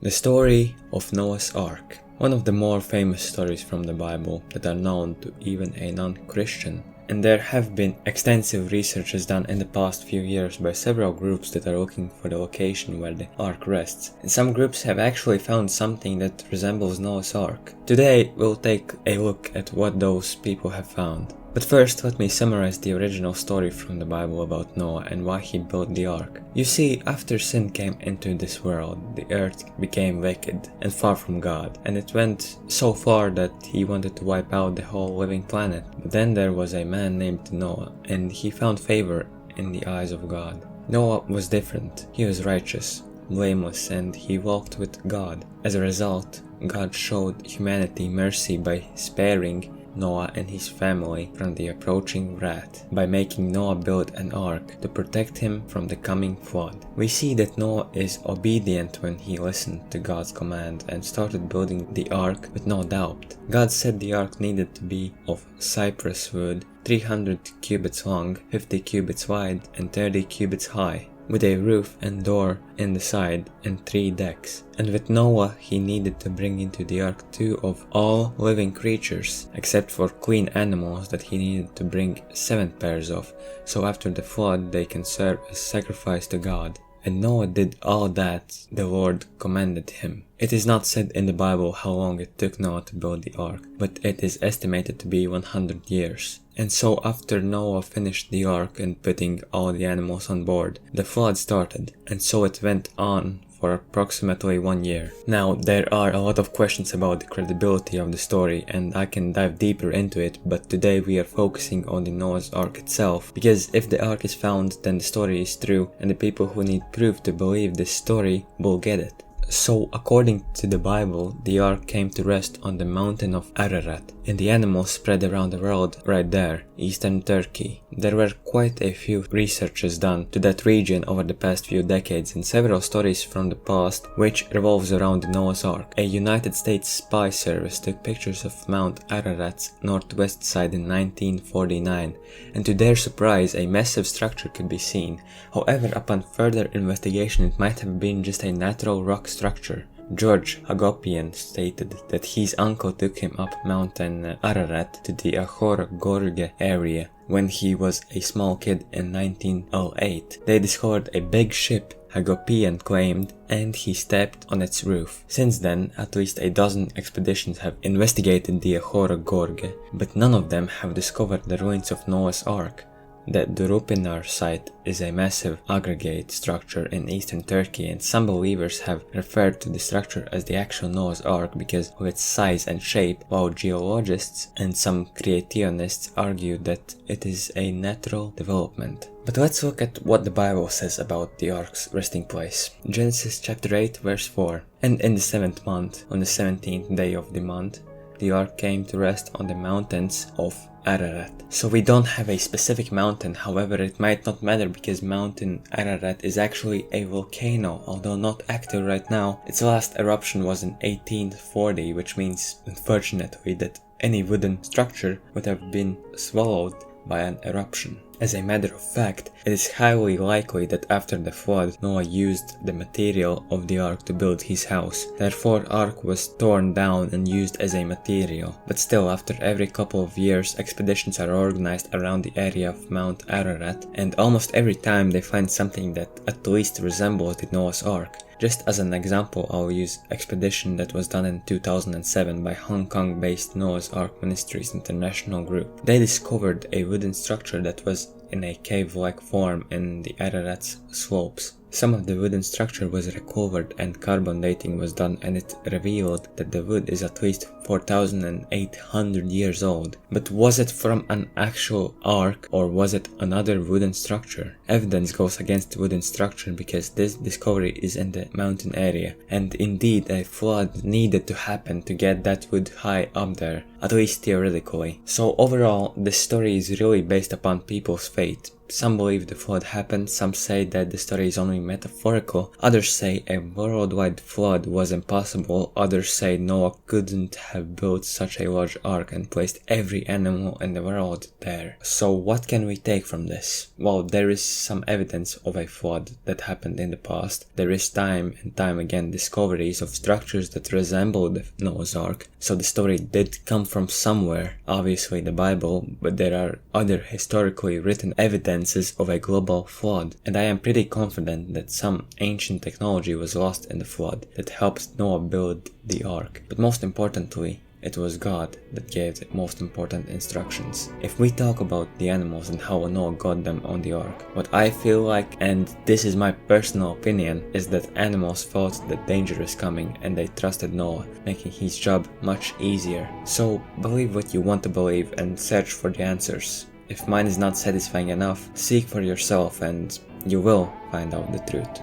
The story of Noah's Ark, one of the more famous stories from the Bible that are known to even a non-Christian. And there have been extensive researches done in the past few years by several groups that are looking for the location where the Ark rests. And some groups have actually found something that resembles Noah's Ark. Today we'll take a look at what those people have found. But first, let me summarize the original story from the Bible about Noah and why he built the ark. You see, after sin came into this world, the earth became wicked and far from God, and it went so far that he wanted to wipe out the whole living planet. But then there was a man named Noah, and he found favor in the eyes of God. Noah was different. He was righteous, blameless, and he walked with God. As a result, God showed humanity mercy by sparing Noah and his family from the approaching wrath by making Noah build an ark to protect him from the coming flood. We see that Noah is obedient when he listened to God's command and started building the ark with no doubt. God said the ark needed to be of cypress wood, 300 cubits long, 50 cubits wide, and 30 cubits high, with a roof and door in the side and 3 decks. And with Noah he needed to bring into the ark 2 of all living creatures, except for clean animals that he needed to bring 7 pairs of, so after the flood they can serve as sacrifice to God. And Noah did all that the Lord commanded him. It is not said in the Bible how long it took Noah to build the ark, but it is estimated to be 100 years. And so after Noah finished the ark and putting all the animals on board, the flood started, and so it went on for approximately 1 year. Now, there are a lot of questions about the credibility of the story, and I can dive deeper into it, but today we are focusing on the Noah's Ark itself, because if the ark is found, then the story is true, and the people who need proof to believe this story will get it. So, according to the Bible, the ark came to rest on the mountain of Ararat, and the animals spread around the world right there, eastern Turkey. There were quite a few researches done to that region over the past few decades, and several stories from the past which revolves around the Noah's Ark. A United States spy service took pictures of Mount Ararat's northwest side in 1949, and to their surprise a massive structure could be seen. However, upon further investigation it might have been just a natural rock structure. George Hagopian stated that his uncle took him up Mountain Ararat to the Ahora Gorge area when he was a small kid in 1908. They discovered a big ship, Hagopian claimed, and he stepped on its roof. Since then, at least a dozen expeditions have investigated the Ahora Gorge, but none of them have discovered the ruins of Noah's Ark. The Durupinar site is a massive aggregate structure in eastern Turkey, and some believers have referred to the structure as the actual Noah's Ark because of its size and shape, while geologists and some creationists argue that it is a natural development. But let's look at what the Bible says about the ark's resting place. Genesis chapter 8 verse 4. And in the 7th month, on the 17th day of the month, the ark came to rest on the mountains of Ararat. So we don't have a specific mountain, however it might not matter because Mountain Ararat is actually a volcano, although not active right now. Its last eruption was in 1840, which means, unfortunately, that any wooden structure would have been swallowed by an eruption. As a matter of fact, it is highly likely that after the flood, Noah used the material of the ark to build his house. Therefore, ark was torn down and used as a material. But still, after every couple of years, expeditions are organized around the area of Mount Ararat, and almost every time they find something that at least resembles the Noah's Ark. Just as an example, I'll use expedition that was done in 2007 by Hong Kong-based Noah's Ark Ministries International Group. They discovered a wooden structure that was in a cave-like form in the Ararat's slopes. Some of the wooden structure was recovered and carbon dating was done, and it revealed that the wood is at least 4,800 years old. But was it from an actual ark or was it another wooden structure? Evidence goes against the wooden structure because this discovery is in the mountain area, and indeed a flood needed to happen to get that wood high up there, at least theoretically. So overall, this story is really based upon people's faith. Some believe the flood happened, some say that the story is only metaphorical, others say a worldwide flood was impossible, others say Noah couldn't have built such a large ark and placed every animal in the world there. So what can we take from this? Well, there is some evidence of a flood that happened in the past. There is time and time again discoveries of structures that resemble the Noah's Ark. So the story did come from somewhere, obviously the Bible, but there are other historically written evidences of a global flood. And I am pretty confident that some ancient technology was lost in the flood that helped Noah build the ark. But most importantly, it was God that gave the most important instructions. If we talk about the animals and how Noah got them on the ark, what I feel like, and this is my personal opinion, is that animals felt that danger is coming and they trusted Noah, making his job much easier. So believe what you want to believe and search for the answers. If mine is not satisfying enough, seek for yourself and you will find out the truth.